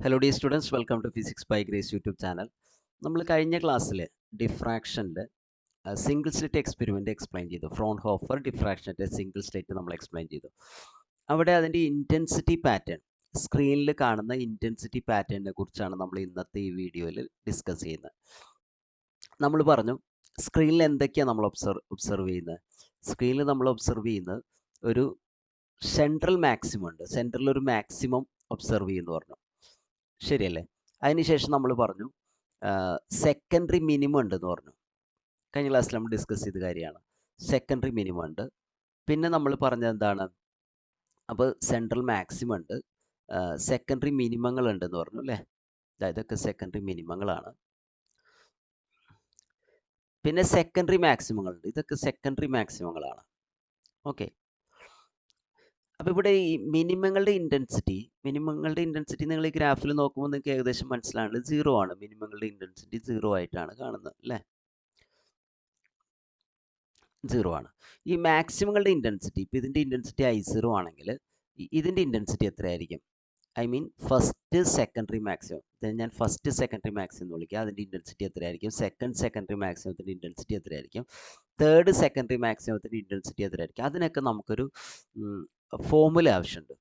Hello dear students, welcome to physics by Grace YouTube channel. നമ്മൾ കഴിഞ്ഞ ക്ലാസ്സിൽ ഡിഫ്രാക്ഷനിൽ സിംഗിൾ സ്ലിറ്റ് എക്സ്പെരിമെൻ്റ് എക്സ്പ്ലെയിൻ ചെയ്തു. ഫ്രോൺഹോഫർ ഡിഫ്രാക്ഷൻ്റെ സിംഗിൾ സ്ലിറ്റ് നമ്മൾ എക്സ്പ്ലെയിൻ ചെയ്തു. അവിടെ അതിൻ്റെ ഇൻറ്റൻസിറ്റി പാറ്റേൺ, സ്ക്രീനിൽ കാണുന്ന ഇൻറ്റൻസിറ്റി പാറ്റേണിനെ കുറിച്ചാണ് നമ്മൾ ഇന്നത്തെ ഈ വീഡിയോയിൽ ഡിസ്കസ് ചെയ്യുന്നത്. നമ്മൾ പറഞ്ഞു സ്ക്രീനിൽ എന്തൊക്കെയാണ് നമ്മൾ ഒബ്സർവ് ചെയ്യുന്നത്. സ്ക്രീനിൽ നമ്മൾ ഒബ്സർവ് ചെയ്യുന്നത് ഒരു സെൻട്രൽ മാക്സിമം ഉണ്ട്. സെൻട്രൽ ഒരു മാക്സിമം ഒബ്സർവ് ചെയ്യുന്നു പറഞ്ഞു, ശരിയല്ലേ? അതിനുശേഷം നമ്മൾ പറഞ്ഞു സെക്കൻഡറി മിനിമം ഉണ്ടെന്ന് പറഞ്ഞു. കഴിഞ്ഞ ക്ലാസ്സിൽ നമ്മൾ ഡിസ്കസ് ചെയ്ത കാര്യമാണ്. സെക്കൻഡറി മിനിമം ഉണ്ട്. പിന്നെ നമ്മൾ പറഞ്ഞത് എന്താണ്? അപ്പോൾ സെൻട്രൽ മാക്സിമം ഉണ്ട്, സെക്കൻഡറി മിനിമങ്ങൾ ഉണ്ടെന്ന് പറഞ്ഞു, അല്ലേ? ഇതൊക്കെ സെക്കൻഡറി മിനിമങ്ങളാണ്. പിന്നെ സെക്കൻഡറി മാക്സിമങ്ങളുണ്ട്. ഇതൊക്കെ സെക്കൻഡറി മാക്സിമങ്ങളാണ്. ഓക്കെ. അപ്പോൾ ഇവിടെ ഈ മിനിമങ്ങളുടെ ഇൻറ്റൻസിറ്റി നിങ്ങൾ ഈ ഗ്രാഫിൽ നോക്കുമ്പോൾ നിങ്ങൾക്ക് ഏകദേശം മനസ്സിലാവുന്നത് 0 ആണ്. മിനിമങ്ങളുടെ ഇൻറ്റൻസിറ്റി 0 ആയിട്ടാണ് കാണുന്നത്, അല്ലേ? 0 ആണ്. ഈ മാക്സിമങ്ങളുടെ ഇൻറ്റൻസിറ്റി, ഇപ്പോൾ ഇതിൻ്റെ ഇൻറ്റൻസിറ്റി I0 ആണെങ്കിൽ ഇതിൻ്റെ ഇൻറ്റൻസിറ്റി എത്രയായിരിക്കും? I mean first secondary maximum. ഞാൻ ഫസ്റ്റ് സെക്കൻഡറി മാക്സിമം എന്ന് വിളിക്കുക. അതിൻ്റെ ഇൻറ്റൻസിറ്റി എത്രയായിരിക്കും? സെക്കൻഡ് സെക്കൻഡറി മാക്സിമത്തിൻ്റെ ഇൻറ്റൻസിറ്റി എത്രയായിരിക്കും? തേർഡ് സെക്കൻഡറി മാക്സിമത്തിൻ്റെ ഇൻറ്റൻസിറ്റി എത്രയായിരിക്കും? അതിനൊക്കെ നമുക്കൊരു ഫോർമുല ആവശ്യമുണ്ട്.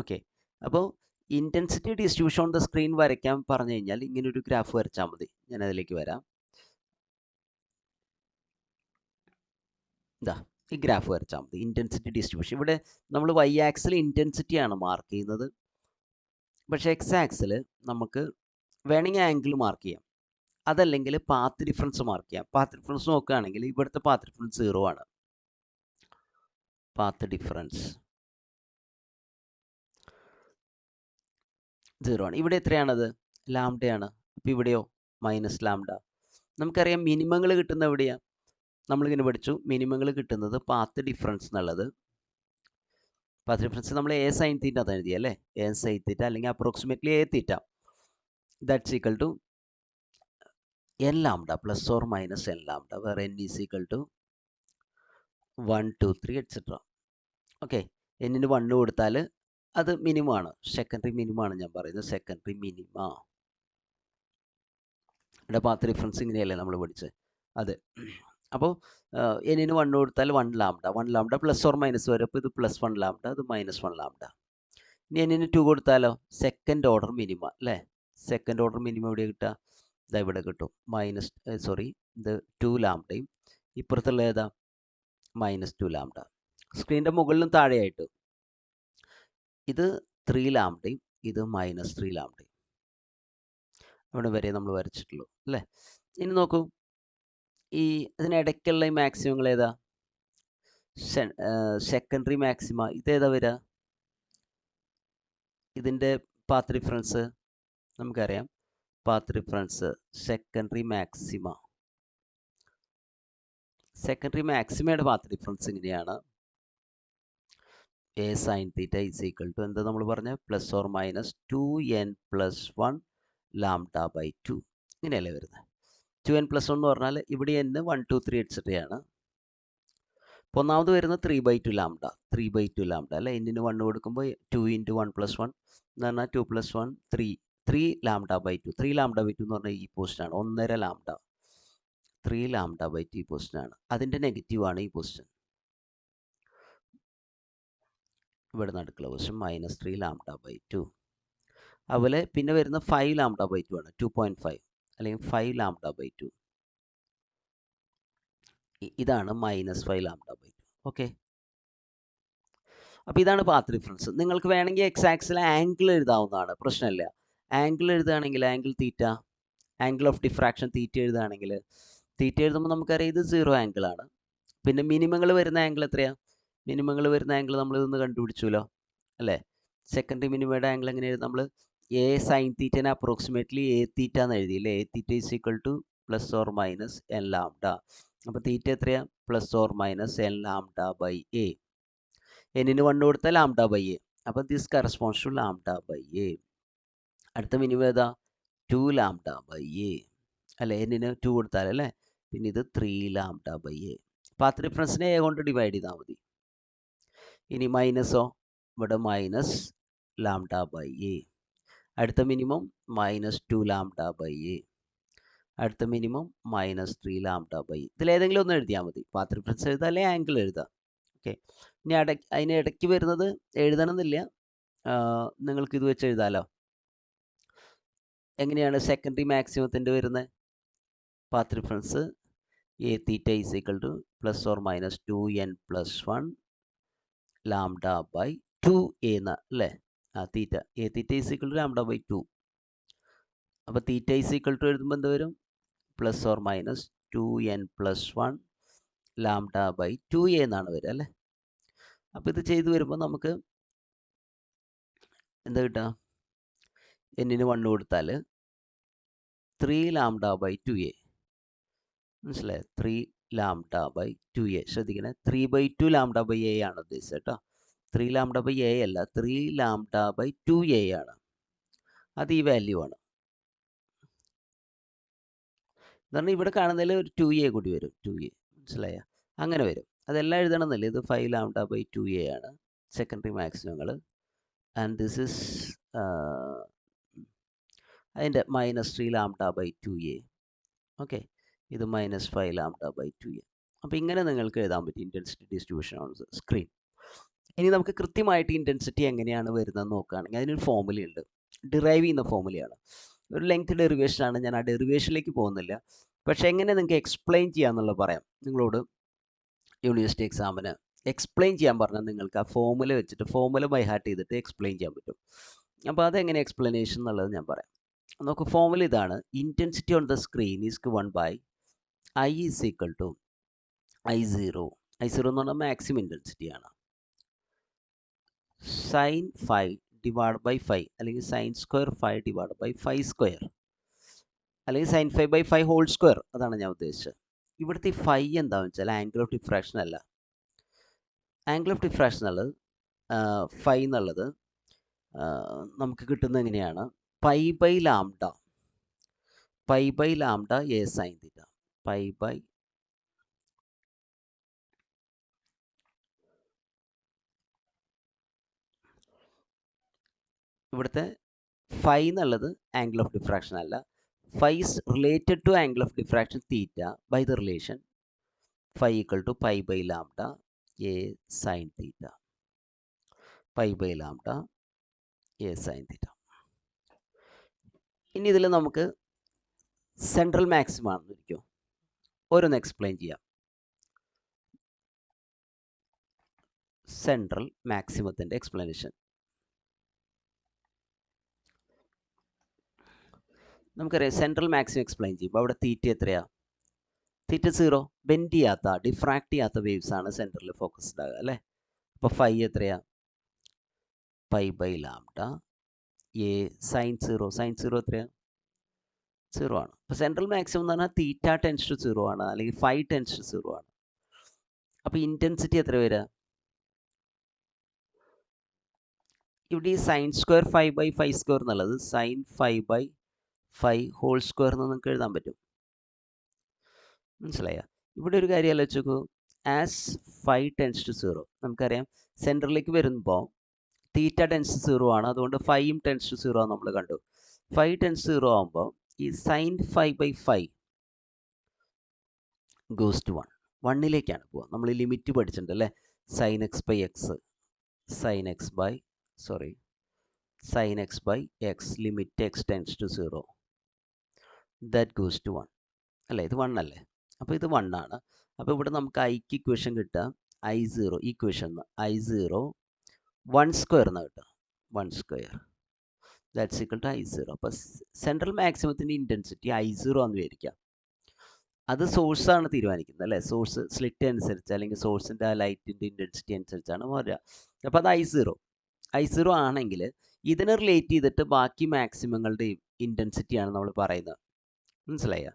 ഓക്കെ. അപ്പോൾ intensity distribution on the screen വരയ്ക്കാൻ പറഞ്ഞു കഴിഞ്ഞാൽ ഇങ്ങനൊരു ഗ്രാഫ് വരച്ചാൽ മതി. ഞാൻ അതിലേക്ക് വരാം. ഇതാ ഈ ഗ്രാഫ് വരച്ചാൽ മതി. Intensity distribution. ഇവിടെ നമ്മൾ വൈ ആക്സിൽ ഇൻറ്റൻസിറ്റിയാണ് മാർക്ക് ചെയ്യുന്നത്. പക്ഷേ എക്സ് ആക്സിൽ നമുക്ക് വേണമെങ്കിൽ ആംഗിൾ മാർക്ക് ചെയ്യാം, അതല്ലെങ്കിൽ പാത്ത് ഡിഫറൻസ് മാർക്ക് ചെയ്യാം. പാത്ത് ഡിഫറൻസ് നോക്കുകയാണെങ്കിൽ ഇവിടുത്തെ പാത്ത് ഡിഫറൻസ് 0 ആണ്. പാത്ത് ഡിഫറൻസ് 0 ആണ്. ഇവിടെ എത്രയാണത്? ലാംഡയാണ്. അപ്പോൾ ഇവിടെയോ മൈനസ് ലാംഡ. നമുക്കറിയാം മിനിമങ്ങൾ കിട്ടുന്ന എവിടെയാണ്? നമ്മളിങ്ങനെ പഠിച്ചു, മിനിമങ്ങൾ കിട്ടുന്നത് പാത്ത് ഡിഫറൻസ് എന്നുള്ളത്. പാത്ത് ഡിഫറൻസ് നമ്മൾ എ സൈൻ തീറ്റ എന്ന് എഴുതിയ, അല്ലേ? എ സൈൻ തീറ്റ അല്ലെങ്കിൽ approximately a theta, that's equal to n lambda plus or minus n lambda, where n is equal to 1, 2, 3 etcetera. Okay. എന്നിന് 1 കൊടുത്താൽ അത് മിനിമം ആണ്, സെക്കൻഡറി മിനിമം ആണ് ഞാൻ പറയുന്നത്, സെക്കൻഡറി മിനിമ. ഇവിടെ പാത്ത് ഡിഫറൻസ് ഇങ്ങനെയല്ലേ നമ്മൾ പഠിച്ചത്? അതെ. അപ്പോൾ എന്നിന് 1 കൊടുത്താൽ 1 ലാംഡ പ്ലസ് ഓർ മൈനസ് വരും. അപ്പോൾ ഇത് പ്ലസ് 1 ലാംഡ, ഇത് മൈനസ് 1 ലാംഡ. ഇനി എന്നിന് 2 കൊടുത്താലോ? സെക്കൻഡ് ഓർഡർ മിനിമ, അല്ലേ? സെക്കൻഡ് ഓർഡർ മിനിമം എവിടെ കിട്ടുക? ഇതാ ഇവിടെ കിട്ടും. ഇത് 2 ലാംഡയും ഇപ്പുറത്തുള്ള ഏതാ? -2 ലാംഡ. സ്ക്രീനിൻ്റെ മുകളിലും താഴെയായിട്ട് ഇത് 3 ലാംഡയും ഇത് -3 ലാംഡയും. അവിടെ വരെ നമ്മൾ വരച്ചിട്ടുള്ളൂ, അല്ലേ? ഇനി നോക്കൂ, ഈ ഇതിനിടയ്ക്കുള്ള ഈ മാക്സിമങ്ങൾ ഏതാ? Secondary maxima. ഇതേതാ വരിക? ഇതിൻ്റെ പാത്ത് ഡിഫറൻസ് നമുക്കറിയാം. പാത്ത് ഡിഫറൻസ് സെക്കൻഡറി മാക്സിമയുടെ പാത്ത് ഡിഫറൻസ് ഇങ്ങനെയാണ്. A sine theta is equal to എന്താ നമ്മൾ പറഞ്ഞ? Plus or minus 2n+1 λ/2. ഇങ്ങനെയല്ലേ വരുന്നത്? 2n+1 എന്ന് പറഞ്ഞാൽ ഇവിടെ n 1, 2, 3 എക്സെട്രയാണ്. അപ്പോൾ ഒന്നാമത് വരുന്നത് 3/2 ലാംഡ, അല്ലേ? എന്നിന് 1 കൊടുക്കുമ്പോൾ 2 × 1+1 എന്ന് പറഞ്ഞാൽ 2 + 1 3 λ/2. 3 λ/2 എന്ന് പറഞ്ഞാൽ ഈ പോസ്റ്റാണ്, 1.5 ലാംഡ. 3 λ/2 ഈ പോസ്റ്റിനാണ്. അതിൻ്റെ നെഗറ്റീവാണ് ഈ പോസ്റ്റ്. ഇവിടെ നടുക്കുള്ള പോസ്റ്റ് -3 λ/2. അതുപോലെ പിന്നെ വരുന്ന 5 λ/2 ആണ്, 2.5 അല്ലെങ്കിൽ 5 λ/2. ഇതാണ് -5 λ/2. ഓക്കെ. അപ്പോൾ ഇതാണ് പാത്ത് ഡിഫറൻസ്. നിങ്ങൾക്ക് വേണമെങ്കിൽ എക്സ് ആക്സിൽ ആംഗിൾ എഴുതാവുന്നതാണ്, പ്രശ്നമില്ല. ആംഗിൾ എഴുതുകയാണെങ്കിൽ ആംഗിൾ ഓഫ് ഡിഫ്രാക്ഷൻ തീറ്റ എഴുതുകയാണെങ്കിൽ, തീറ്റ എഴുതുമ്പോൾ നമുക്കറിയാം ഇത് 0 ആംഗിളാണ്. പിന്നെ മിനിമങ്ങൾ വരുന്ന ആംഗിൾ എത്രയാണ്? മിനിമങ്ങൾ വരുന്ന ആംഗിൾ നമ്മൾ ഇതൊന്ന് കണ്ടുപിടിച്ചല്ലോ, അല്ലേ? സെക്കൻഡറി മിനിമയുടെ ആംഗിൾ എങ്ങനെ എഴുതും? നമ്മൾ എ സൈൻ തീറ്റനെ അപ്രോക്സിമേറ്റ്ലി എ തീറ്റ എന്ന് എഴുതിയില്ലേ? A theta is equal to plus or minus n lambda. അപ്പോൾ തീറ്റ എത്രയാണ്? Plus or minus n lambda a. എന്നിന് 1 കൊടുത്താൽ λ/a. അപ്പോൾ ദിസ് കറസ്പോണ്ട്സ് ടു λ/a. അടുത്ത മിനിമം ഏതാ? 2 λ/a, അല്ലേ? എന്നിന് 2 കൊടുത്താൽ, അല്ലേ? പിന്നെ ഇത് 3 λ/a. പാത്ത് ഡിഫറൻസിനെ എ കൊണ്ട് ഡിവൈഡ് ചെയ്താൽ മതി. ഇനി മൈനസോ? ഇവിടെ -λ/a. അടുത്ത മിനിമം -2 ലാംഡ ബൈ എ, അടുത്ത മിനിമം -3 ലാംഡ ബൈ. ഇതിലേതെങ്കിലും ഒന്ന് എഴുതിയാൽ മതി. പാത്ത് ഡിഫറൻസ് എഴുതുക അല്ലെങ്കിൽ ആംഗിൾ എഴുതുക. ഓക്കെ. ഇനി അതിന് ഇടയ്ക്ക് വരുന്നത് എഴുതണമെന്നില്ല, നിങ്ങൾക്ക് ഇത് വെച്ച് എഴുതാമല്ലോ. എങ്ങനെയാണ് സെക്കൻഡറി മാക്സിമത്തിൻ്റെ വരുന്നത്? Path difference a theta is equal to ±2n+1 lambda by 2a എന്ന അല്ലേ? Theta a theta is equal to lambda by 2. അപ്പോൾ തീറ്റ ഈസ് ഈക്വൽ ടു എഴുതുമ്പോൾ എന്ത് വരും? ±2n+1 ലാംഡ ബൈ 2a എന്നാണ് വരിക അല്ലേ? അപ്പോൾ ഇത് ചെയ്തു വരുമ്പോൾ നമുക്ക് എന്താ കിട്ടുക? എന്നിന് 1 കൊടുത്താൽ 3 ലാംഡ ബൈ 2a. മനസ്സിലായോ? 3 ലാംഡ ബൈ 2a. ശ്രദ്ധിക്കണേ, 3/2 ലാംഡ ബൈ a ആണ് ഉദ്ദേശിച്ചത് കേട്ടോ. 3 ലാംഡ ബൈ a അല്ല, 3 ലാംഡ ബൈ 2a ആണ്. അത് ഈ വാല്യൂ ആണ്. കാരണം ഇവിടെ കാണുന്നതിൽ ഒരു 2a കൂടി വരും. 2a മനസ്സിലായോ? അങ്ങനെ വരും. അതെല്ലാം എഴുതണമെന്നില്ല. ഇത് 5 ലാംഡ ബൈ 2a ആണ് സെക്കൻഡറി മാക്സിമങ്ങൾ. ആൻഡ് ദിസ് ഇസ് അതിൻ്റെ -3 ലാംഡ ബൈ 2a. ഓക്കെ, ഇത് -5 ലാംഡ ബൈ 2a. അപ്പോൾ ഇങ്ങനെ നിങ്ങൾക്ക് എഴുതാൻ പറ്റും ഇൻറ്റൻസിറ്റി ഡിസ്ട്രിബ്യൂഷൻ ഓൺ സ്ക്രീൻ. ഇനി നമുക്ക് കൃത്യമായിട്ട് ഇൻറ്റൻസിറ്റി എങ്ങനെയാണ് വരുന്നതെന്ന് നോക്കുകയാണെങ്കിൽ അതിനൊരു ഫോർമുലയുണ്ട്. ഡിറൈവ് ചെയ്യുന്ന ഫോർമുലയാണ്. ഒരു ലെങ്ത് ഡെറിവേഷനാണ്. ഞാൻ ആ ഡെറിവേഷനിലേക്ക് പോകുന്നില്ല. പക്ഷേ എങ്ങനെ നിങ്ങൾക്ക് എക്സ്പ്ലെയിൻ ചെയ്യാമെന്നുള്ളത് പറയാം. നിങ്ങളോട് യൂണിവേഴ്സിറ്റി എക്സാമിന് എക്സ്പ്ലെയിൻ ചെയ്യാൻ പറഞ്ഞാൽ നിങ്ങൾക്ക് ആ ഫോർമുല വെച്ചിട്ട് ഫോർമുല ബൈ ഹാർട്ട് ചെയ്തിട്ട് എക്സ്പ്ലെയിൻ ചെയ്യാൻ പറ്റും. അപ്പോൾ അതെങ്ങനെ എക്സ്പ്ലനേഷൻ എന്നുള്ളത് ഞാൻ പറയാം. നമുക്ക് ഫോർമുല ഇതാണ്. Intensity on the screen is given by I is equal to I0. I0 എന്ന് പറഞ്ഞാൽ മാക്സിമം ഇൻറ്റൻസിറ്റിയാണ്. sin phi ഡിവൈഡ് ബൈ 5 അല്ലെങ്കിൽ sin square 5 divide by 5 square അല്ലെങ്കിൽ sin 5/5 ഹോൾ സ്ക്വയർ. അതാണ് ഞാൻ ഉദ്ദേശിച്ചത്. ഇവിടുത്തെ 5 എന്താണെന്ന് വെച്ചാൽ ആംഗിൾ ഓഫ് ഡിഫ്രാക്ഷൻ അല്ല. ആംഗിൾ ഓഫ് ഡിഫ്രാക്ഷൻ ഉള്ളത് 5 എന്നുള്ളത് നമുക്ക് കിട്ടുന്നത് എങ്ങനെയാണ്? π/λ a sin തീറ്റ. ഇവിടുത്തെ 5 എന്നുള്ളത് ആംഗിൾ ഓഫ് ഡിഫ്രാക്ഷൻ അല്ല. 5 is related to angle of diffraction theta by the relation phi equal to π/λ a sin theta. π/λ a sin theta. ഇനി ഇതിൽ നമുക്ക് സെൻട്രൽ മാക്സിമം ആണെന്ന് ഇരിക്കും. ഓരോന്ന് എക്സ്പ്ലെയിൻ ചെയ്യാം. സെൻട്രൽ മാക്സിമത്തിൻ്റെ എക്സ്പ്ലനേഷൻ നമുക്കറിയാം. സെൻട്രൽ മാക്സിമം എക്സ്പ്ലെയിൻ ചെയ്യുമ്പോൾ അവിടെ തീറ്റ എത്രയാണ്? തീറ്റ 0. ബെൻഡ് ചെയ്യാത്ത ഡിഫ്രാക്ട് ചെയ്യാത്ത വേവ്സ് ആണ് സെൻട്രലിൽ ഫോക്കസ്ഡ് ആകുക അല്ലേ? അപ്പോൾ ഫൈ എത്രയാണ്? π/λ a sin 0. sin 0 എത്രയാണ്? 0 ആണ്. അപ്പോൾ സെൻട്രൽ മാക്സിമം എന്ന് പറഞ്ഞാൽ തീറ്റ ടെൻസ് ടു 0 ആണ്, അല്ലെങ്കിൽ ഫൈ ടെൻസ് ടു 0 ആണ്. അപ്പോൾ ഇൻറ്റൻസിറ്റി എത്ര വരിക? ഇവിടെ ഈ sin സ്ക്വയർ 5/5 സ്ക്വയർ എന്നുള്ളത് sin 5/5 ഹോൾ സ്ക്വയർ എന്ന് നിങ്ങൾക്ക് എഴുതാൻ പറ്റും. മനസ്സിലായോ? ഇവിടെ ഒരു കാര്യം ആലോചിച്ച് നോക്കൂ. ആസ് ഫൈ ടെൻസ് ടു 0 നമുക്കറിയാം സെൻറ്ററിലേക്ക് വരുമ്പോൾ തീറ്റ ടെൻസ് 0 ആണ്. അതുകൊണ്ട് ഫൈയും ടെൻസ് ടു 0 നമ്മൾ കണ്ടു. ഫൈ ടെൻസ് 0 ആകുമ്പോൾ ഈ sin 5/5 ഗോസ് ടു 1. 1ലേക്കാണ് പോവുക. നമ്മൾ ഈ ലിമിറ്റ് പഠിച്ചിട്ടുണ്ട് അല്ലേ? sin x by x limit x tends to 0 that goes to 1 അല്ലേ? ഇത് 1 അല്ലേ? അപ്പോൾ ഇത് 1 ആണ്. അപ്പോൾ ഇവിടെ നമുക്ക് ഐക്ക് ഇക്വേഷൻ കിട്ടുക I0 ഇക്വേഷൻ I0 1 സ്ക്വയർ എന്ന് കിട്ടുക. 1 square that's equal to I0. അപ്പോൾ സെൻട്രൽ മാക്സിമത്തിൻ്റെ ഇൻറ്റൻസിറ്റി I0 എന്ന് വിചാരിക്കാം. അത് സോഴ്സാണ് തീരുമാനിക്കുന്നത് അല്ലേ? സോഴ്സ് സ്ലിറ്റ് അനുസരിച്ച് അല്ലെങ്കിൽ സോഴ്സിൻ്റെ ആ ലൈറ്റിൻ്റെ ഇൻറ്റൻസിറ്റി അനുസരിച്ചാണ് വരിക. അപ്പോൾ അത് I0 ആണെങ്കിൽ ഇതിനെ റിലേറ്റ് ചെയ്തിട്ട് ബാക്കി മാക്സിമങ്ങളുടെയും ഇൻറ്റൻസിറ്റിയാണ് നമ്മൾ പറയുന്നത്. മനസ്സിലായോ?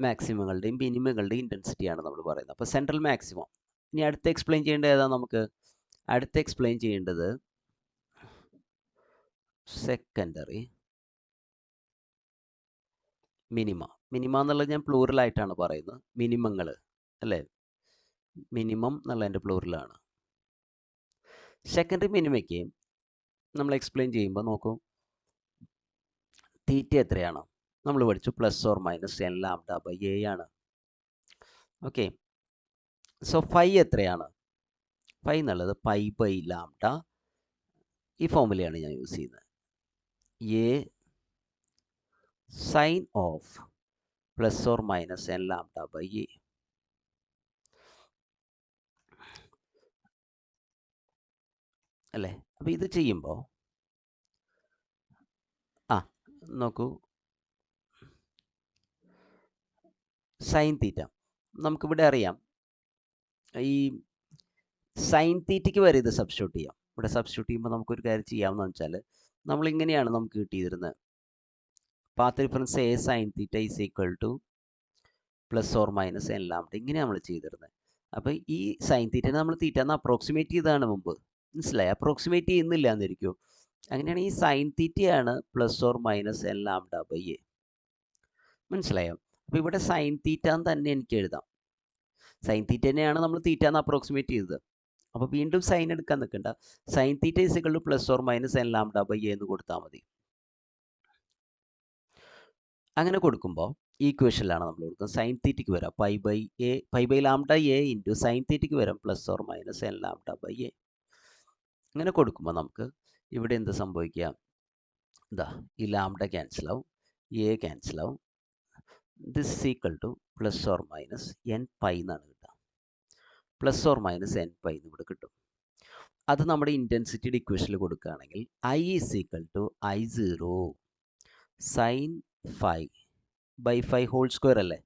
മാക്സിമങ്ങളുടെയും മിനിമങ്ങളുടെയും ഇൻറ്റൻസിറ്റിയാണ് നമ്മൾ പറയുന്നത്. അപ്പോൾ സെൻട്രൽ മാക്സിമം. ഇനി അടുത്ത് എക്സ്പ്ലെയിൻ ചെയ്യേണ്ടത് ഏതാ? നമുക്ക് അടുത്ത് എക്സ്പ്ലെയിൻ ചെയ്യേണ്ടത് സെക്കൻഡറി മിനിമ. മിനിമ എന്നുള്ളത് ഞാൻ പ്ലൂറലായിട്ടാണ് പറയുന്നത്. മിനിമങ്ങൾ അല്ലേ? മിനിമം എന്നുള്ളതിൻ്റെ പ്ലൂറലാണ്. സെക്കൻഡറി മിനിമയ്ക്ക് നമ്മൾ എക്സ്പ്ലെയിൻ ചെയ്യുമ്പോൾ നോക്കൂ, തീറ്റ എത്രയാണ്? നമ്മൾ പഠിച്ചു plus or minus n lambda by a ആണ്. ഓക്കെ, സോ ഫൈ എത്രയാണ്? ഫൈ എന്നുള്ളത് പൈ ബൈ ലാംഡ, ഈ ഫോമുലയാണ് ഞാൻ യൂസ് ചെയ്യുന്നത്. A sine of plus or minus n lambda by a. അല്ലേ? അപ്പോൾ ഇത് ചെയ്യുമ്പോൾ നോക്കൂ, സൈൻ തീറ്റ നമുക്കിവിടെ അറിയാം. ഈ സൈൻ തീറ്റയ്ക്ക് വരെ ഇത് സബ്സ്റ്റിറ്റ്യൂട്ട് ചെയ്യാം. ഇവിടെ സബ്സ്റ്റിറ്റ്യൂട്ട് ചെയ്യുമ്പോൾ നമുക്കൊരു കാര്യം ചെയ്യാമെന്ന് വെച്ചാൽ, നമ്മളിങ്ങനെയാണ് നമുക്ക് കിട്ടിയിരുന്നത്. Path difference a sine theta is equal to plus or minus n lambda, ഇങ്ങനെ നമ്മൾ ചെയ്തിരുന്നത്. അപ്പോൾ ഈ സൈൻ തീറ്റനെ നമ്മൾ തീറ്റ എന്ന് അപ്രോക്സിമേറ്റ് ചെയ്തതാണ് മുമ്പ്. മനസ്സിലായി? അപ്രോക്സിമേറ്റ് ചെയ്യുന്നില്ല എന്നിരിക്കും. അങ്ങനെയാണ് ഈ സൈൻ തീറ്റയാണ് plus or minus n lambda by a. മനസ്സിലായോ? അപ്പോൾ ഇവിടെ സൈൻ തീറ്റ എന്ന് തന്നെ എനിക്ക് എഴുതാം. സൈൻ തീറ്റ തന്നെയാണ് നമ്മൾ തീറ്റ എന്ന് അപ്രോക്സിമേറ്റ് ചെയ്തത്. അപ്പോൾ വീണ്ടും സൈൻ എടുക്കാൻ നിൽക്കണ്ട. Sine theta is equal to plus or minus n lambda by a എന്ന് കൊടുത്താൽ മതി. അങ്ങനെ കൊടുക്കുമ്പോൾ ഈ ഇക്വേഷനിലാണ് നമ്മൾ കൊടുക്കുന്നത്. സൈൻ തീറ്റയ്ക്ക് വരാം pi by lambda a into sine തീറ്റയ്ക്ക് വരാം plus or minus n lambda by a. അങ്ങനെ കൊടുക്കുമ്പോൾ നമുക്ക് ഇവിടെ എന്ത് സംഭവിക്കുക? ഇതാ, ഈ ലാംഡ ക്യാൻസലാവും, എ ക്യാൻസലാവും. This equal to plus or minus n pi എന്നാണ് കിട്ടുക. Plus or minus n pi എന്ന് ഇവിടെ കിട്ടും. അത് നമ്മുടെ ഇൻറ്റൻസിറ്റിയുടെ ഇക്വേഷനിൽ കൊടുക്കുകയാണെങ്കിൽ I is equal to I0 sine phi by phi whole square അല്ലേ?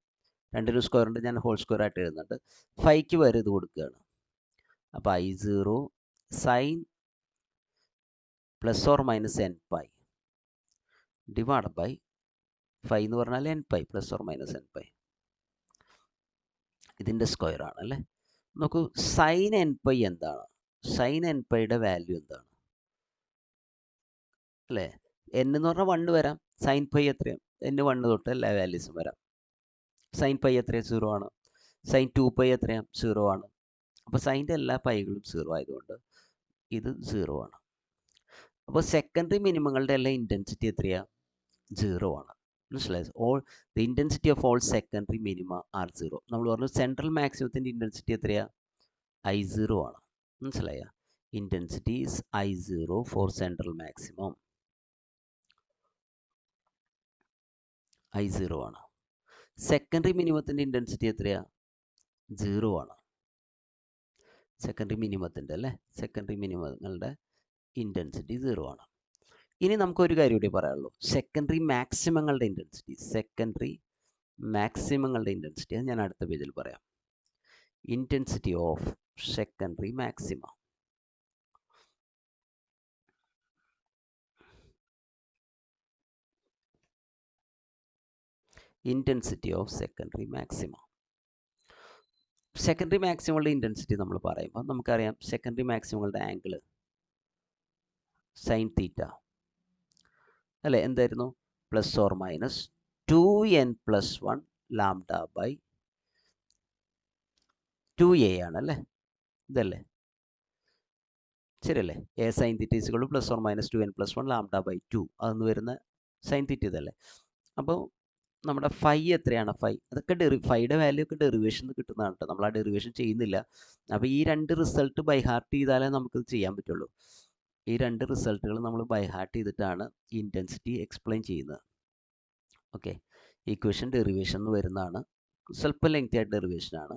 രണ്ടിനും സ്ക്വയർ ഉണ്ട്, ഞാൻ ഹോൾ സ്ക്വയർ ആയിട്ട് എഴുതുന്നുണ്ട്. ഫൈക്ക് വരെ ഇത് കൊടുക്കുകയാണ്. അപ്പോൾ I0 sine plus or minus n pi divide by phi എന്ന് പറഞ്ഞാൽ n pi plus or minus n pi, ഇതിൻ്റെ സ്ക്വയർ ആണ് അല്ലേ? നോക്കൂ, സൈൻ എൻ പൈ എന്താണ്? സൈൻ എൻ പൈയുടെ വാല്യൂ എന്താണ് അല്ലേ? എൻ എന്ന് പറഞ്ഞാൽ 1 വരാം. സൈൻ പൈ എത്രയാണ്? n 1 തൊട്ട് എല്ലാ വാല്യൂസും വരാം. സൈൻ പൈ എത്രയാണ്? 0 ആണ്. സൈൻ 2 പൈ എത്രയാണ്? 0 ആണ്. അപ്പോൾ സൈൻ്റെ എല്ലാ പൈകളും 0 ആയതുകൊണ്ട് ഇത് 0 ആണ്. അപ്പോൾ സെക്കൻഡറി മിനിമങ്ങളുടെ എല്ലാം ഇൻറ്റൻസിറ്റി എത്രയാണ്? 0 ആണ്. മനസ്സിലായത്? The intensity of all secondary minima are 0. നമ്മൾ പറഞ്ഞു സെൻട്രൽ മാക്സിമത്തിൻ്റെ ഇൻറ്റൻസിറ്റി എത്രയാണ്? I0 ആണ്. മനസ്സിലായ? Intensity is I0 for central maximum. I0 ആണ്. സെക്കൻഡറി മിനിമത്തിൻ്റെ ഇൻറ്റൻസിറ്റി എത്രയാണ്? 0 ആണ്. സെക്കൻഡറി മിനിമത്തിൻ്റെ അല്ലേ? സെക്കൻഡറി മിനിമങ്ങളുടെ ഇൻറ്റൻസിറ്റി 0 ആണ്. ഇനി നമുക്കൊരു കാര്യം കൂടി പറയാനുള്ളൂ. സെക്കൻഡറി മാക്സിമങ്ങളുടെ ഇൻറ്റൻസിറ്റി. സെക്കൻഡറി മാക്സിമങ്ങളുടെ ഇൻറ്റൻസിറ്റി അത് ഞാൻ അടുത്ത പേജിൽ പറയാം. Intensity of secondary maxima. Intensity of secondary maxima. Secondary മാക്സിമങ്ങളുടെ ഇൻറ്റൻസിറ്റി നമ്മൾ പറയുമ്പോൾ നമുക്കറിയാം സെക്കൻഡറി മാക്സിമങ്ങളുടെ ആംഗിൾ സൈൻ തീറ്റ അല്ലേ? എന്തായിരുന്നു? Plus or minus 2n+1 lambda by 2a ആണല്ലേ? ഇതല്ലേ? ശരിയല്ലേ? A sine theta is plus or minus 2n+1 lambda by 2 അതെന്ന് വരുന്ന സൈൻ തീറ്റ ഇതല്ലേ? അപ്പോൾ നമ്മുടെ ഫൈ എത്രയാണ്? ഫൈ അതൊക്കെ ഫൈയുടെ വാല്യൂ ഒക്കെ ഡെറിവേഷൻ കിട്ടുന്നതാണ് കേട്ടോ. നമ്മൾ ആ ഡെറിവേഷൻ ചെയ്യുന്നില്ല. അപ്പോൾ ഈ രണ്ട് റിസൾട്ട് ബൈ ഹാർട്ട് ചെയ്താലേ നമുക്കിത് ചെയ്യാൻ പറ്റുള്ളൂ. ഈ രണ്ട് റിസൾട്ടുകൾ നമ്മൾ ബൈ ഹാർട്ട് ചെയ്തിട്ടാണ് ഇൻറ്റൻസിറ്റി എക്സ്പ്ലെയിൻ ചെയ്യുന്നത്. ഓക്കെ, ഈക്വേഷൻ ഡെറിവേഷൻ എന്ന് വരുന്നതാണ്. സ്വല്പം ലെങ്തി ആയിട്ട് ഡെറിവേഷനാണ്.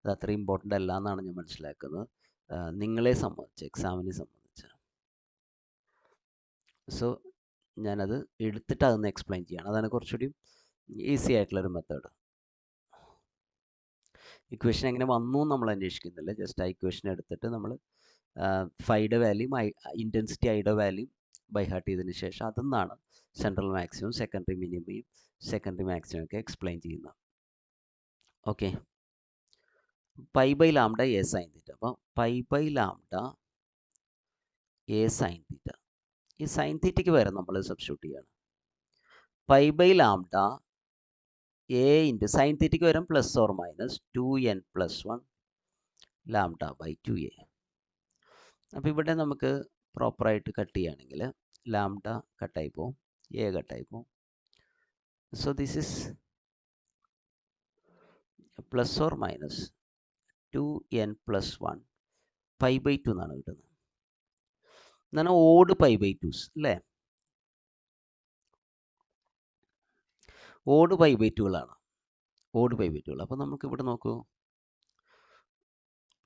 അത് അത്ര ഇമ്പോർട്ടൻ്റ് അല്ല എന്നാണ് ഞാൻ മനസ്സിലാക്കുന്നത്, നിങ്ങളെ സംബന്ധിച്ച്, എക്സാമിനെ സംബന്ധിച്ച്. സോ ഞാനത് എടുത്തിട്ട് അതൊന്ന് എക്സ്പ്ലെയിൻ ചെയ്യണം. അതാണ് കുറച്ചുകൂടി ഈസി ആയിട്ടുള്ളൊരു മെത്തേഡ്. ഇക്വേഷൻ എങ്ങനെ വന്നു നമ്മൾ അന്വേഷിക്കുന്നില്ല. ജസ്റ്റ് ആ ഇക്വേഷൻ എടുത്തിട്ട് നമ്മൾ ഫൈയുടെ വാല്യൂം ഇൻറ്റൻസിറ്റി ഐയുടെ വാല്യൂം ബൈ ഹാർട്ട് ചെയ്തതിന് ശേഷം അതിൽ നിന്നാണ് സെൻട്രൽ മാക്സിമം സെക്കൻഡറി മിനിമയും സെക്കൻഡറി മാക്സിമം ഒക്കെ എക്സ്പ്ലെയിൻ ചെയ്യുന്നത്. Okay, pi by lambda a sine theta. അപ്പോൾ pi by lambda a sine theta. ഈ സൈൻ തീറ്റയ്ക്ക് വരെ നമ്മൾ സബ്സ്റ്റിറ്റ്യൂട്ട് ചെയ്യണം. Pi by lambda a into sine തീറ്റയ്ക്ക് വരും plus or minus 2n+1 lambda by 2a. അപ്പോൾ ഇവിടെ നമുക്ക് പ്രോപ്പറായിട്ട് കട്ട് ചെയ്യുകയാണെങ്കിൽ ലാംഡ കട്ടായി പോവും, എ കട്ടായി പോവും. So this is plus or minus 2n plus 1 pi by 2 എന്നാണ് കിട്ടുന്നത്. എന്നാണ് ഓഡ് പൈ ബൈ 2s അല്ലേ? ഓഡ് പൈ ബൈ 2കളാണ്. ഓഡ് പൈ ബൈ 2കൾ. അപ്പോൾ നമുക്ക് ഇവിടെ നോക്കൂ,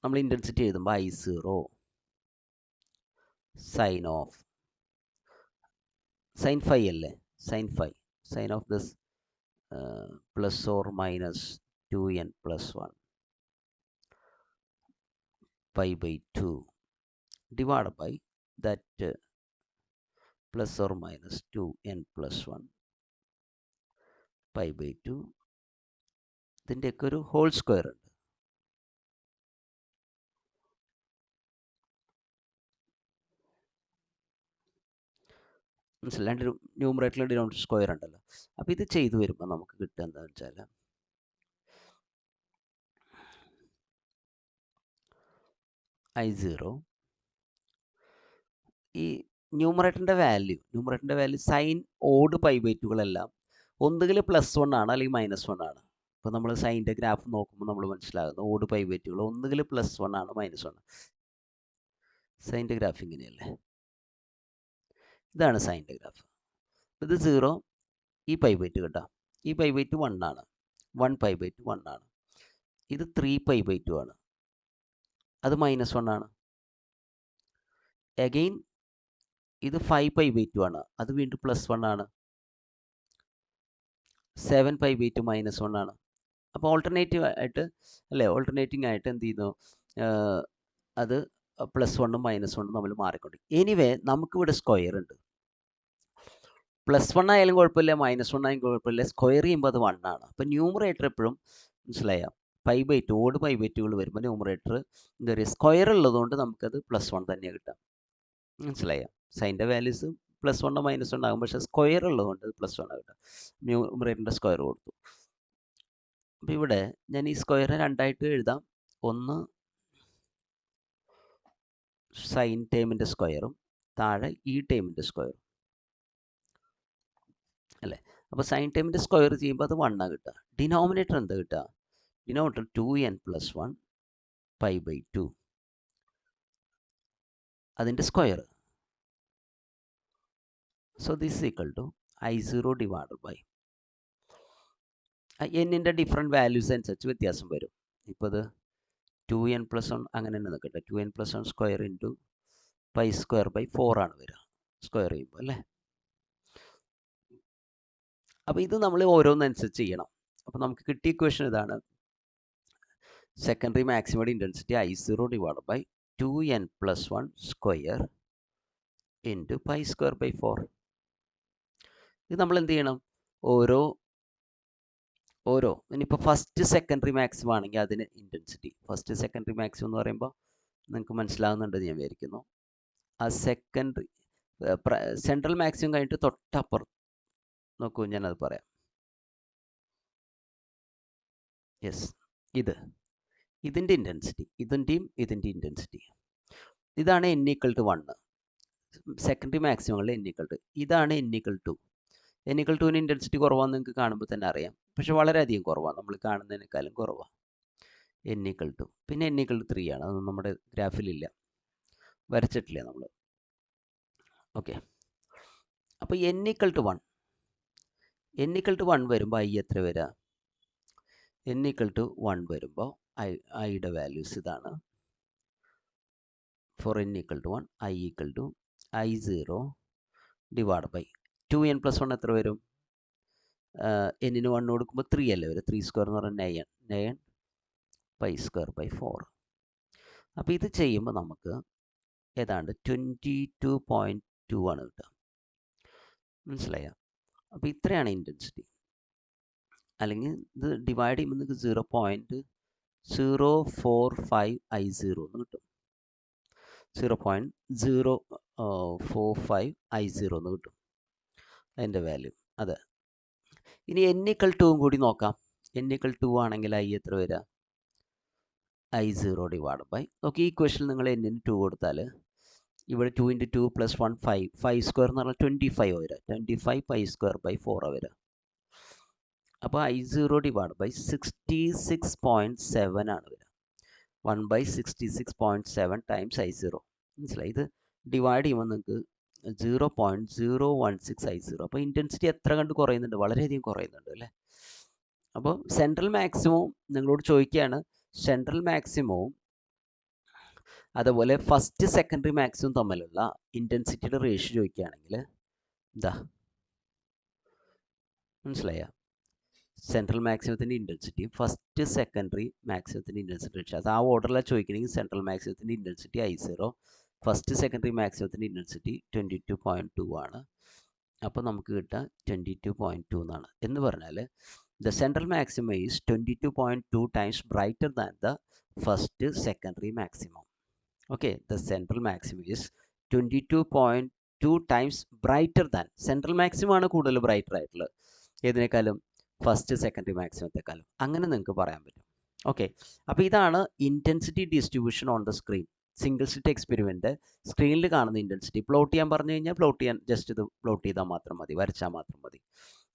നമ്മൾ ഇൻറ്റൻസിറ്റി എഴുതുമ്പോൾ I0 sine of sine phi അല്ലേ, sine phi sine of this plus or minus 2n plus 1 pi by 2 divided by that plus or minus 2n plus 1 pi by 2 ഇതിൻ്റെയൊക്കെ ഒരു ഹോൾ സ്ക്വയർ ഉണ്ട്. മനസ്സിലാണ്ട് ന്യൂമറേറ്ററിൽ ഡിനോമിനേറ്റർ സ്ക്വയർ ഉണ്ടല്ലോ. അപ്പോൾ ഇത് ചെയ്തു വരുമ്പോൾ നമുക്ക് കിട്ടുക എന്താണെന്ന് വെച്ചാൽ I0 ഈ ന്യൂമറേറ്ററിൻ്റെ value sine odd pi by 2കളെല്ലാം ഒന്നുകിൽ +1 ആണ് അല്ലെങ്കിൽ -1 ആണ്. ഇപ്പോൾ നമ്മൾ സൈൻ്റെ ഗ്രാഫ് നോക്കുമ്പോൾ നമ്മൾ മനസ്സിലാകുന്നു ഓഡ് പൈ ബൈ 2കൾ ഒന്നുകിൽ +1 ആണ് -1. സൈൻ്റെ ഗ്രാഫ് ഇങ്ങനെയല്ലേ, ഇതാണ് സൈൻ്റെ ഗ്രാഫ്. ഇത് 0, ഈ പൈ ബൈ 2 കേട്ടോ, ഈ പൈ ബൈ 2 1 ആണ്, 1 പൈ ബൈ 2 1 ആണ്. ഇത് 3 പൈ ബൈ 2 ആണ്, അത് -1 ആണ്. അഗെയിൻ ഇത് 5 പൈ ബൈ 2 ആണ്, അത് വീണ്ടും +1 ആണ്. 7 പൈ ബൈ 2 -1 ആണ്. അപ്പോൾ ഓൾട്ടർനേറ്റീവ് ആയിട്ട് അല്ലേ, ഓൾട്ടർനേറ്റിംഗ് ആയിട്ട് എന്ത് ചെയ്യുന്നു, അത് +1ഉം -1ഉം നമ്മൾ മാറിക്കൊണ്ട്. എനിവേ നമുക്കിവിടെ സ്ക്വയർ ഉണ്ട്. +1 ആയാലും കുഴപ്പമില്ല, -1 ആയാലും കുഴപ്പമില്ല, സ്ക്വയർ ചെയ്യുമ്പോൾ അത് 1 ആണ്. അപ്പോൾ ന്യൂമറേറ്റർ എപ്പോഴും മനസ്സിലായാൽ pi by 2 odd pi by 2കൾ വരുമ്പോൾ ന്യൂമറേറ്റർ എന്താ പറയുക, സ്ക്വയർ ഉള്ളതുകൊണ്ട് നമുക്കത് +1 തന്നെ കിട്ടാം. മനസ്സിലായോ? സൈൻ്റെ വാല്യൂസ് +1 -1 ആകും, പക്ഷേ സ്ക്വയർ ഉള്ളതുകൊണ്ട് +1 കിട്ടാം. ന്യൂമറേറ്ററിൻ്റെ സ്ക്വയർ കൊടുത്തു. അപ്പോൾ ഇവിടെ ഞാൻ ഈ സ്ക്വയറിനെ രണ്ടായിട്ട് എഴുതാം. ഒന്ന് സൈൻ ടേമിൻ്റെ സ്ക്വയറും താഴെ ഈ ടേമിൻ്റെ സ്ക്വയറും അല്ലേ. അപ്പോൾ സൈൻ ടേമിൻ്റെ സ്ക്വയർ ചെയ്യുമ്പോൾ അത് 1 ആണ് കിട്ടുക. ഡിനോമിനേറ്റർ എന്താ കിട്ടുക? Denominator 2n plus 1 pi by 2 അതിൻ്റെ square. So this equal to I0 divided by എന്നിൻ്റെ ഡിഫറെൻറ്റ് വാല്യൂസ് അനുസരിച്ച് വ്യത്യാസം വരും. ഇപ്പോൾ ഇത് 2n plus 1 അങ്ങനെ തന്നെ നിൽക്കട്ടെ, 2n plus 1 square into pi square by 4 ആണ് വരിക സ്ക്വയർ ചെയ്യുമ്പോൾ അല്ലേ. അപ്പോൾ ഇത് നമ്മൾ ഓരോന്നനുസരിച്ച് ചെയ്യണം. അപ്പോൾ നമുക്ക് കിട്ടിയ ഇക്വേഷൻ ഇതാണ്. Secondary maximum intensity I0 divide by 2n plus 1 square into pi square by 4. ഇത് നമ്മൾ എന്ത് ചെയ്യണം, ഓരോ ഇനിയിപ്പോൾ ഫസ്റ്റ് സെക്കൻഡറി മാക്സിമം ആണെങ്കിൽ അതിന് ഇൻറ്റൻസിറ്റി, ഫസ്റ്റ് സെക്കൻഡറി മാക്സിമം എന്ന് പറയുമ്പോൾ നിങ്ങൾക്ക് മനസ്സിലാകുന്നുണ്ടെന്ന് ഞാൻ വിചാരിക്കുന്നു. ആ സെക്കൻഡറി സെൻട്രൽ മാക്സിമം കഴിഞ്ഞിട്ട് തൊട്ടപ്പുറം നോക്കൂ, ഞാനത് പറയാം. യെസ്, ഇതിൻ്റെ ഇൻറ്റൻസിറ്റി, ഇതിൻ്റെയും ഇൻറ്റൻസിറ്റി. ഇതാണ് n=1. സെക്കൻഡറി മാക്സിമങ്ങളിൽ n=, ഇതാണ് n=2. n=2ന് ഇൻറ്റൻസിറ്റി കുറവാന്ന് നിങ്ങൾക്ക് കാണുമ്പോൾ തന്നെ അറിയാം, പക്ഷെ വളരെയധികം കുറവാണ്, നമ്മൾ കാണുന്നതിനേക്കാളും കുറവാണ് n=2. പിന്നെ n=3 ആണ്, അതൊന്നും നമ്മുടെ ഗ്രാഫിലില്ല, വരച്ചിട്ടില്ല നമ്മൾ. ഓക്കെ, അപ്പോൾ n=1 വരുമ്പോൾ i എത്ര വരിക? n=1 വരുമ്പോൾ ഐയുടെ വാല്യൂസ് ഇതാണ്. Four n=1 I=I0 divide by 2n plus 1 എത്ര വരും? n-ന് 1 കൊടുക്കുമ്പോൾ 3 അല്ലേ വരും, 3 സ്ക്വയർ എന്ന് പറഞ്ഞാൽ 9 പൈ സ്ക്വയർ ബൈ 4. അപ്പോൾ ഇത് ചെയ്യുമ്പോൾ നമുക്ക് ഏതാണ്ട് 22.2 ആണ് കിട്ടുക. മനസ്സിലായോ? അപ്പോൾ ഇത്രയാണ് ഇൻറ്റൻസിറ്റി. അല്ലെങ്കിൽ ഇത് ഡിവൈഡ് ചെയ്യുമ്പോൾ നിങ്ങൾക്ക് 0.045 I0 എന്ന് കിട്ടും. 0.045 I0 എന്ന് കിട്ടും അതിൻ്റെ വാല്യൂ. അതെ, ഇനി n=2 കൂടി നോക്കാം. n=2 ആണെങ്കിൽ i എത്ര വരിക? I0 ഡിവൈഡ് ബൈ, നോക്കി ഈ ഇക്വേഷനിൽ നിങ്ങൾ n-ന് 2 കൊടുത്താൽ ഇവിടെ 2 × 2 + 1 5 സ്ക്വയർ എന്ന് പറഞ്ഞാൽ 25 വരിക, 25 പൈ സ്ക്വയർ ബൈ 4 വരിക. അപ്പോൾ I0 ഡിവൈഡ് ബൈ 66.7 ആണ് വരിക. 1/66.7 ടൈംസ് I0. മനസ്സിലായി? ഇത് ഡിവൈഡ് ചെയ്യുമ്പോൾ നിങ്ങൾക്ക് 0.016 I0. അപ്പോൾ ഇൻറ്റൻസിറ്റി എത്ര കണ്ട് കുറയുന്നുണ്ട്? വളരെയധികം കുറയുന്നുണ്ട് അല്ലേ? അപ്പോൾ സെൻട്രൽ മാക്സിമവും നിങ്ങളോട് ചോദിക്കുകയാണ്, സെൻട്രൽ മാക്സിമവും അതുപോലെ ഫസ്റ്റ് സെക്കൻഡറി മാക്സിമം തമ്മിലുള്ള ഇൻറ്റൻസിറ്റിയുടെ റേഷ്യോ ചോദിക്കുകയാണെങ്കിൽ എന്താ മനസ്സിലായ? സെൻട്രൽ മാക്സിമത്തിൻ്റെ ഇൻറ്റൻസിറ്റി ഫസ്റ്റ് സെക്കൻഡറി മാക്സിമത്തിൻ്റെ ഇൻറ്റൻസിറ്റി റേഷ്യോ, അത് ആ ഓർഡറിലാണ് ചോദിക്കണമെങ്കിൽ സെൻട്രൽ മാക്സിമത്തിൻ്റെ ഇൻറ്റൻസിറ്റി I0, ഫസ്റ്റ് സെക്കൻഡറി മാക്സിമത്തിൻ്റെ ഇൻറ്റൻസിറ്റി 22.2 ആണ്. അപ്പോൾ നമുക്ക് കിട്ടുക 22.2 എന്നാണ്. എന്ന് പറഞ്ഞാൽ the central maximum is 22.2 times brighter than the first secondary maximum. Okay, the central maximum is 22.2 times brighter than. central maximum ആണ് കൂടുതൽ ബ്രൈറ്റർ ആയിട്ടുള്ളത് ഏതിനേക്കാളും? First secondary മാക്സിമത്തെക്കാളും. അങ്ങനെ നിങ്ങൾക്ക് പറയാൻ പറ്റും. ഓക്കെ, അപ്പോൾ ഇതാണ് intensity distribution on the screen. Single slit experiment സ്ക്രീനിൽ കാണുന്ന ഇൻറ്റൻസിറ്റി പ്ലോട്ട് ചെയ്യാൻ പറഞ്ഞു കഴിഞ്ഞാൽ പ്ലോട്ട് ചെയ്യാൻ ജസ്റ്റ് ഇത് പ്ലോട്ട് ചെയ്താൽ മാത്രം മതി, വരച്ചാൽ മാത്രം മതി.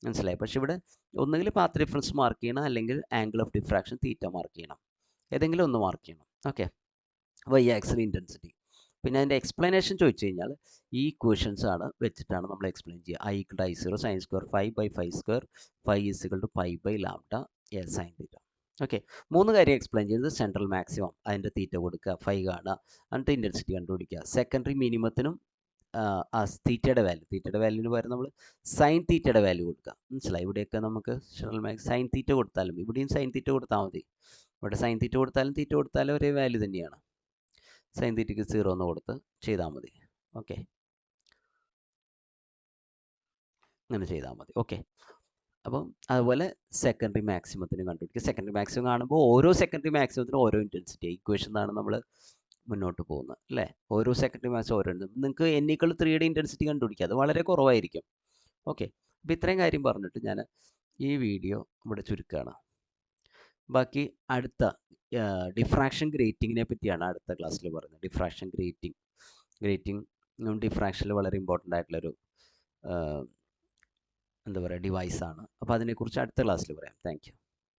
മനസ്സിലായി? പക്ഷേ ഇവിടെ ഒന്നുകിൽ പാത്ത് ഡിഫറൻസ് മാർക്ക് ചെയ്യണം, അല്ലെങ്കിൽ angle of diffraction theta mark ചെയ്യണം. ഏതെങ്കിലും ഒന്ന് മാർക്ക് ചെയ്യണം. Okay, y axis intensity. പിന്നെ അതിൻ്റെ എക്സ്പ്ലനേഷൻ ചോദിച്ചു കഴിഞ്ഞാൽ ഈ ഇക്വേഷൻസ് ആണ് വെച്ചിട്ടാണ് നമ്മൾ എക്സ്പ്ലെയിൻ ചെയ്യുക. I=I0 sin square 5/5 square, phi = pi by lambda a sin theta. Okay, 3 കാര്യം എക്സ്പ്ലെയിൻ ചെയ്തത്. സെൻട്രൽ മാക്സിമം, അതിൻ്റെ തീറ്റ കൊടുക്കുക, ഫൈ കാണുക, എന്നിട്ട് ഇൻറ്റൻസിറ്റി കണ്ടുപിടിക്കുക. സെക്കൻഡറി മിനിമത്തിനും ആ തീറ്റയുടെ വാല്യൂവിന് പകരം നമ്മൾ സൈൻ തീറ്റയുടെ വാല്യൂ കൊടുക്കുക. മനസ്സിലായി? ഇവിടെയൊക്കെ നമുക്ക് സെൻട്രൽ മാക്സ് സൈൻ തീറ്റ കൊടുത്താലും ഇവിടെയും സൈൻ തീറ്റ കൊടുത്താൽ മതി. ഇവിടെ സൈൻ തീറ്റ കൊടുത്താലും തീറ്റ കൊടുത്താലും ഒരേ വാല്യൂ തന്നെയാണ്. സൈൻ തീറ്റയ്ക്ക് 0 എന്ന് കൊടുത്ത് ചെയ്താൽ മതി. ഓക്കെ, അങ്ങനെ ചെയ്താൽ മതി. ഓക്കെ, അപ്പം അതുപോലെ സെക്കൻഡറി മാക്സിമത്തിന് കണ്ടുപിടിക്കുക. സെക്കൻഡറി മാക്സിമം കാണുമ്പോൾ ഓരോ സെക്കൻഡറി മാക്സിമത്തിനും ഓരോ ഇൻറ്റൻസിറ്റി. ഇക്വേഷൻ എന്നാണ് നമ്മൾ മുന്നോട്ട് പോകുന്നത് അല്ലേ? ഓരോ സെക്കൻഡറി മാക്സിമം ഓരോ. നിങ്ങൾക്ക് n=3യുടെ ഇൻറ്റൻസിറ്റി കണ്ടുപിടിക്കുക, അത് വളരെ കുറവായിരിക്കും. ഓക്കെ, അപ്പോൾ ഇത്രയും കാര്യം പറഞ്ഞിട്ട് ഞാൻ ഈ വീഡിയോ ഇവിടെ ചുരുക്കുകയാണ്. ബാക്കി അടുത്ത ഡിഫ്രാക്ഷൻ ഗ്രേറ്റിങ്ങിനെ പറ്റിയാണ് അടുത്ത ക്ലാസ്സിൽ പറയുന്നത്. ഡിഫ്രാക്ഷൻ ഗ്രേറ്റിംഗ് ഡിഫ്രാക്ഷനിൽ വളരെ ഇമ്പോർട്ടൻ്റ് ആയിട്ടുള്ളൊരു എന്താ പറയുക ഡിവൈസാണ്. അപ്പോൾ അതിനെക്കുറിച്ച് അടുത്ത ക്ലാസ്സിൽ പറയാം. Thank you.